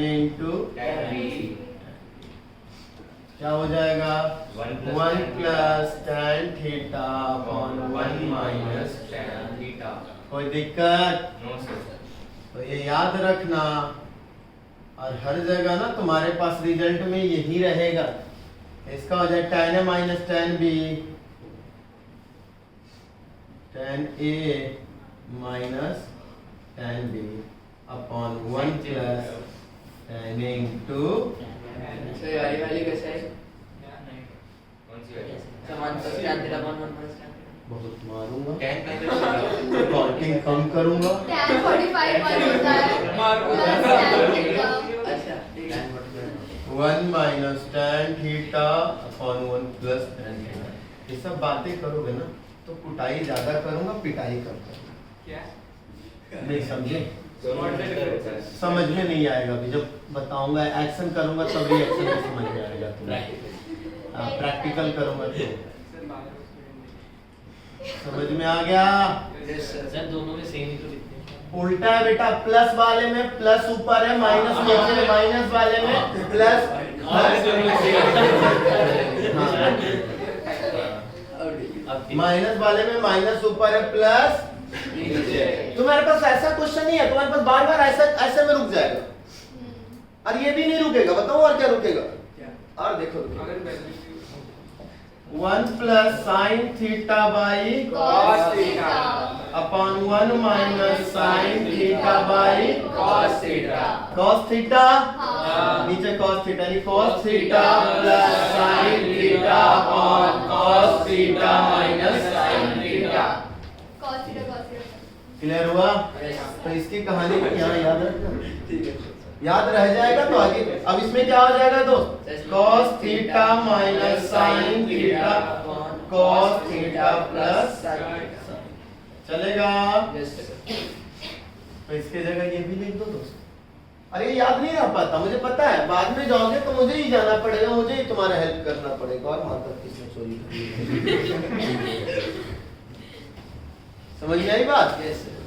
a into tan b क्या हो जाएगा 1 plus tan theta upon 1 minus tan theta कोई दिक्कत नो सर तो ये याद रखना और हर जगह ना तुम्हारे पास रिजल्ट में यही रहेगा इसका हो जाए tan a minus tan b tan a minus tan b upon 1 plus tan a into So ये वाली कैसे है? कौन सी वाली समान तो tan theta upon 1 minus tan theta. बहुत मारूंगा, 10 माइनस काउंटिंग कम करूंगा। tan 45 1 होता है प्लस tan थीटा। अच्छा 1 minus tan theta upon 1 plus tan theta. ये सब बातें करोगे ना तो कुटाई ज्यादा करूंगा, पिटाई कम करूंगा। क्या नहीं समझे? प्रैक्टिकल समझ में नहीं आएगा अभी, जब बताऊंगा एक्शन करूंगा तब रिएक्शन में समझ में आएगा तुम्हें। प्रैक्टिकल करूंगा तो सर बाहर समझ में आ गया। सर दोनों में सेम ही तो लिखते हैं। उल्टा है बेटा, प्लस वाले में प्लस ऊपर है, माइनस नीचे है, माइनस वाले में प्लस। माइनस वाले में माइनस ऊपर है, प्लस तुम्हारे पास ऐसा क्वेश्चन नहीं है, तुम्हारे पास बार बार ऐसा ऐसे में रुक जाएगा, और ये भी नहीं रुकेगा। बताओ और क्या रुकेगा? और देखो अगर 1 plus sine theta by cos theta upon 1 minus sine theta by cos theta. cos theta, हाँ। नीचे cos थीटा नहीं, cos theta plus sine theta upon cos theta minus sine theta. cos theta clear हुआ? तो इसकी कहानी यहाँ याद रखना, याद रह जाएगा तो आगे। अब इसमें क्या हो जाएगा दोस्त? cos theta minus sine theta cos theta plus चलेगा। तो इसके जगह ये भी लिख दो दोस्त। अरे याद नहीं रह पाता, मुझे पता है, बाद में जाओगे तो मुझे ही जाना पड़ेगा, मुझे ही तुम्हारा हेल्प करना पड़ेगा। और माता किसने चोरी की? समझ में आई बात?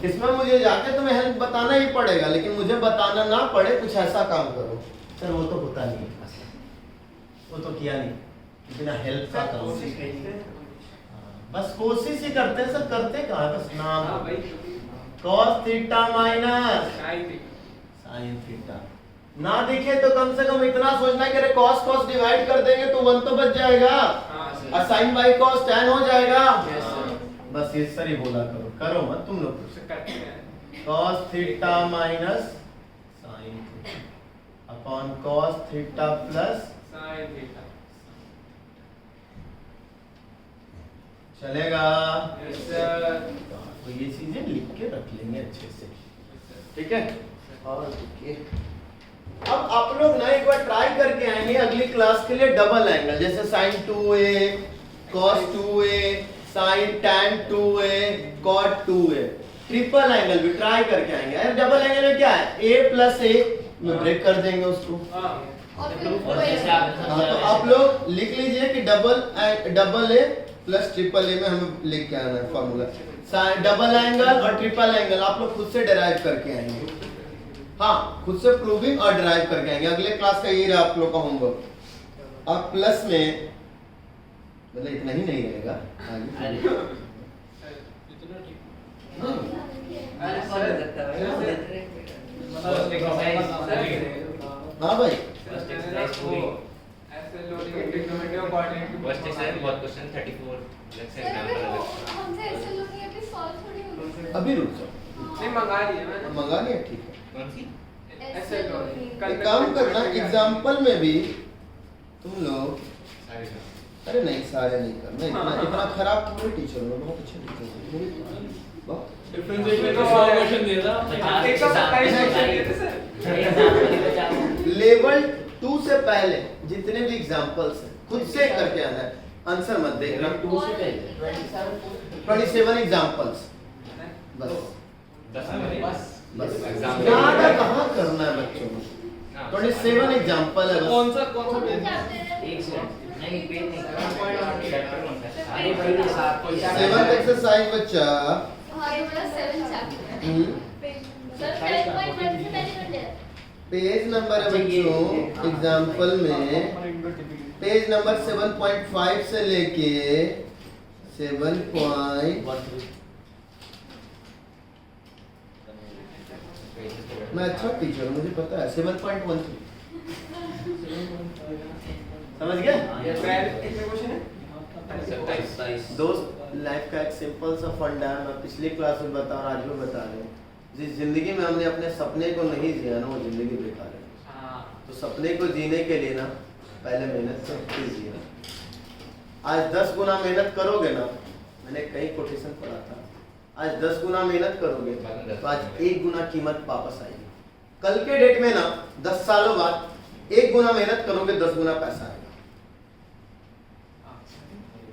इसमें मुझे जाके तुम्हें हेल्प बताना ही पड़ेगा, लेकिन मुझे बताना ना पड़े, कुछ ऐसा काम करो। सर वो तो होता नहीं है, वो तो किया नहीं, बिना हेल्प का करो। बस कोशिश ही करते हैं सर, करते कहाँ है? बस नाम हाँ भाई cos theta minus sin theta. Sine theta. ना दिखे तो कम से कम इतना सोचना कि अरे cos cos डिवाइड कर देंगे तो 1 तो बच जाएगा, हाँ सर। और sin बाई cos tan हो जाएगा। Yes, sir। बस ये सर ही बोला करो मत तुम लोग। उसे करते हैं। cos theta minus sine theta upon cos theta plus sin theta. चलेगा। Yes, sir। तो ये चीजें लिख के रख लेंगे अच्छे से, ठीक है? और देखिए अब आप लोग ना एक बार ट्राई करके आएंगे अगली क्लास के लिए डबल एंगल, जैसे sin 2a cos 2a sin tan 2a cot 2a। Triple angle भी ट्राई करके आएंगे। यार डबल एंगल में क्या है? a प्लस a में ब्रेक कर देंगे उसको। हाँ और और फिर जैसे हाँ, तो आप लोग लिख लीजिए कि double A plus triple A में हमें लिख के आना है फॉर्मूला। डबल एंगल और ट्रिपल एंगल आप लोग खुद से डिराइव करके आएंगे। हाँ, खुद से प्रूविंग और डिराइव करके आएंगे। अगले क्लास का ये रहा आप लोग का होमवर्क। अब प्लस में मतलब इतना ही नहीं रहेगा आगे। अरे सर हाँ भाई, ऐसे लोडिंग ट्रिग्नोमेट्री और कोऑर्डिनेट फर्स्ट एक्सरसाइज बहुत क्वेश्चन 34 लेट्स से सर अभी वो हमसे ऐसे लोग ये भी सॉल्व थोड़ी होगी। अभी रुक जाओ, नहीं मंगा लिया मैंने। मंगा लिया, ठीक है। कौन सी? ऐसे लोडिंग एक काम करना, एग्जाम्पल में भी तुम लोग, सारे अरे नहीं सारे नहीं करना, इतना खराब थोड़ी टीचर हो, बहुत अच्छे टीचर हो। डिफरेंशिएशन का सॉल्व क्वेश्चन दिया था। 127 क्वेश्चन दिए थे सर। लेवल 2 से पहले जितने भी एग्जांपल्स हैं खुद से करके आना है, आंसर मत देखना। 27 एग्जांपल्स बस एग्जाम ज्यादा कहाँ करना है बच्चों को? 27 एग्जांपल है बस। कौन सा कौन सा पेज? एक सेकंड नहीं पेन नहीं चैप्टर कौन सा है? अरे भाई ये साथ 7th एक्सरसाइज बच्चा। हाँ ये वाला 7 चैप्टर है। सर 7.1 से पहले कर दिया। पेज नंबर है बच्चों एग्जांपल में, पेज नंबर 7.5 से लेके 7. मैं अच्छा टीचर हूँ, मुझे पता है। 7.13 समझ गए? ये पहले कितने क्वेश्चन है? 27 दोस्त लाइफ का एक सिंपल सा फंडा है, मैं पिछली क्लास में बता और आज भी बता रहा हूँ। जिस जिंदगी में हमने अपने सपने को नहीं जिया ना, वो जिंदगी बेकार है। हाँ तो सपने को जीने के लिए ना पहले मेहनत से कीजिए। आज 10 गुना मेहनत करोगे ना मैंने कई कोटेशन पढ़ा था, आज 10 गुना मेहनत करोगे तो आज 1 गुना कीमत वापस आएगी। कल के डेट में ना 10 सालों बाद 1 गुना मेहनत करोगे 10 गुना पैसा आएगा।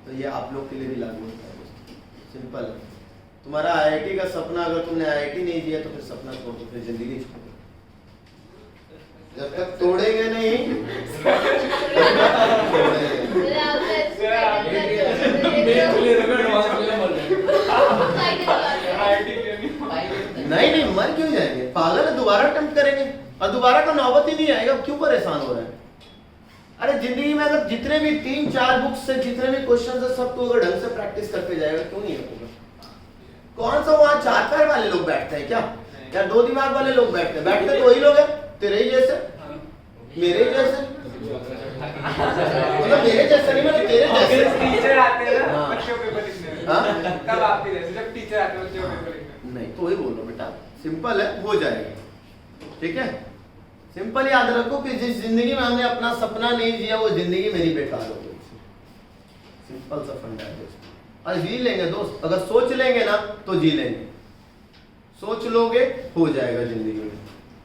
तो ये आप लोग के लिए भी लागू होता है, सिंपल है। तुम्हारा आईआईटी का सपना, अगर तुमने आईआईटी नहीं दिया तो फिर सपना छोड़ दो, फिर जिंदगी छोड़ दो। जब तक तोड़ेंगे नहीं नहीं मर क्यों जाएंगे, पागल है, दोबारा अटेम्प्ट करेंगे और दोबारा का नौबत ही नहीं आएगा, क्यों परेशान हो रहे हैं। अरे जिंदगी में अगर जितने भी 3-4 बुक्स से जितने भी क्वेश्चन है सब तो अगर ढंग से प्रैक्टिस करते जाएगा, क्यों नहीं होगा। कौन सा वहां 4 पैर वाले लोग बैठते हैं क्या, या 2 दिमाग वाले लोग बैठते हैं? बैठते तो वही लोग हैं, तेरे ही जैसे, मेरे ही जैसे, मतलब मेरे जैसे नहीं, मतलब तेरे जैसे। टीचर आते हैं ना हाँ। बच्चों पेपर लिखने, हाँ? तब आपके जैसे जब टीचर आते हैं बच्चों पेपर लिखने। नहीं तो वही बोलो बेटा, सिंपल है, हो जाएगा। ठीक है, सिंपल याद रखो कि जिस जिंदगी में हमने अपना सपना नहीं जिया वो जिंदगी मेरी बेकार हो गई। सिंपल सा फंडा है दोस्त, और जी लेंगे दोस्त, अगर सोच लेंगे ना तो जी लेंगे। सोच लोगे हो जाएगा जिंदगी में,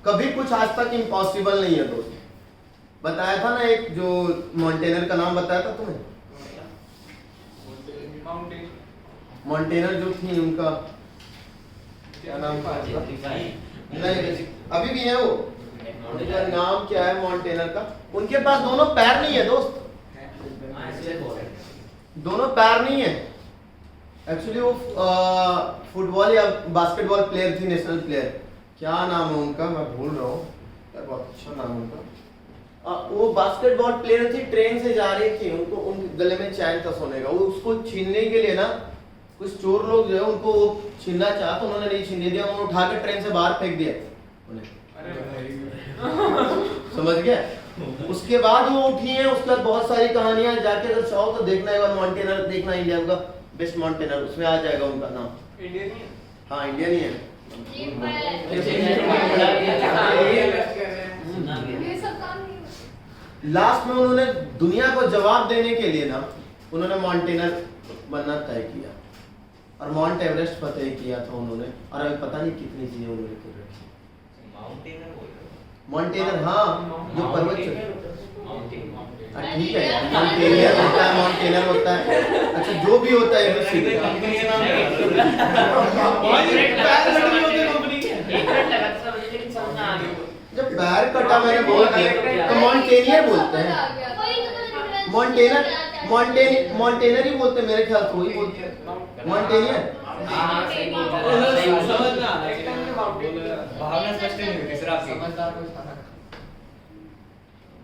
कभी कुछ आज तक इम्पॉसिबल नहीं है दोस्त। बताया था ना एक जो मॉन्टेनर का नाम बताया था तुम्हें, माउंटेन मॉन्टेनर जो थी उनका क्या नाम था? नहीं अभी भी है वो, उनका नाम क्या है मॉन्टेनर का? उनके पास दोनों पैर नहीं है दोस्त, दोनों पैर नहीं है। एक्चुअली वो फुटबॉल या बास्केटबॉल प्लेयर थी, नेशनल प्लेयर, क्या नाम है उनका मैं भूल रहा हूँ यार, बहुत अच्छा नाम है उनका। वो बास्केटबॉल प्लेयर थी, ट्रेन से जा रही थी, उनको उनके गले में चैन था सोने का, वो उसको छीनने के लिए ना कुछ चोर लोग जो है उनको वो छीनना चाहा तो उन्होंने नहीं छीनने दिया, उन्होंने उठा के ट्रेन से बाहर फेंक दिया उन्हें। समझ गया? उसके बाद वो उठी है, उसके बाद बहुत सारी कहानियां, जाके अगर चाहो तो देखना एक बार, मॉन्टेनर देखना, इंडिया का बेस्ट मॉन्टेनर, उसमें आ जाएगा उनका नाम। इंडियन ही है। हाँ इंडियन ही है। ये सब काम नहीं। लास्ट में उन्होंने दुनिया को जवाब देने के लिए ना उन्होंने मॉन्टेनर बनना तय किया और माउंट एवरेस्ट फतेह किया था उन्होंने, और अभी पता नहीं कितनी चीजें उन्होंने कर रखी। माउंटेनर, हाँ जो पर्वत ठीक है यार, माउंटेनियर होता है, माउंटेनर होता है, अच्छा जो भी होता है जब पैर कटा मैंने बोल दिया तो माउंटेनियर बोलते हैं, माउंटेनर ही बोलते हैं मेरे ख्याल से, वही बोलते हैं माउंटेनियर। भावना स्पष्ट नहीं हुई तीसरा आपकी।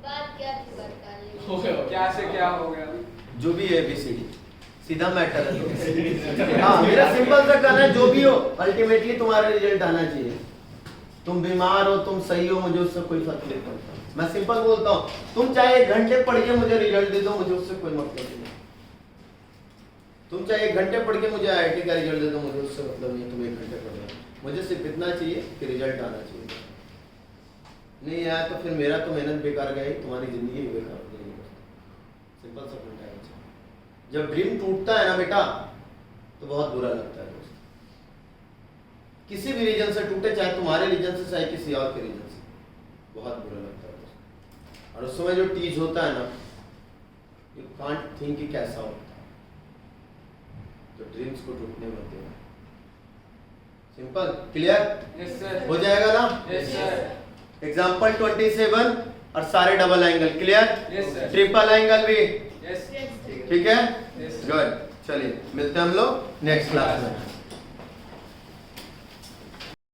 बात क्या थी बताने क्या से क्या हो गया? जो भी है ABCD सीधा मैटर है। हाँ मेरा सिंपल सा कहना है, जो भी हो अल्टीमेटली तुम्हारा रिजल्ट आना चाहिए। तुम बीमार हो, तुम सही हो, मुझे उससे कोई फर्क नहीं पड़ता। मैं सिंपल बोलता हूँ, तुम चाहे 1 घंटे पढ़ के मुझे रिजल्ट दे दो, मुझे उससे कोई मतलब नहीं। तुम चाहे 1 घंटे पढ़ के मुझे IIT का रिजल्ट दे दो, मुझे उससे मतलब नहीं, तुम 1 घंटे पढ़ रहे हो। मुझे सिर्फ इतना चाहिए कि रिजल्ट आना चाहिए। नहीं आया तो फिर मेरा तो मेहनत बेकार गई, तुम्हारी जिंदगी भी बेकार हो जाएगी। सिंपल सा पॉइंट है। जब ड्रीम टूटता है ना बेटा तो बहुत बुरा लगता है दोस्त, किसी भी रीजन से टूटे, चाहे तुम्हारे रीजन से चाहे किसी और के रीजन से, बहुत बुरा लगता है दोस्त। और उस समय जो टीज होता है ना, यू कांट थिंक कि कैसा होता है, तो ड्रीम्स को टूटने मत देना। Simple clear yes sir. हो जाएगा ना? Yes sir. एग्जाम्पल 27 और सारे double angle clear, yes sir. Triple angle भी यस। ठीक है, यस। गुड। चलिए मिलते हैं हम लोग नेक्स्ट क्लास में।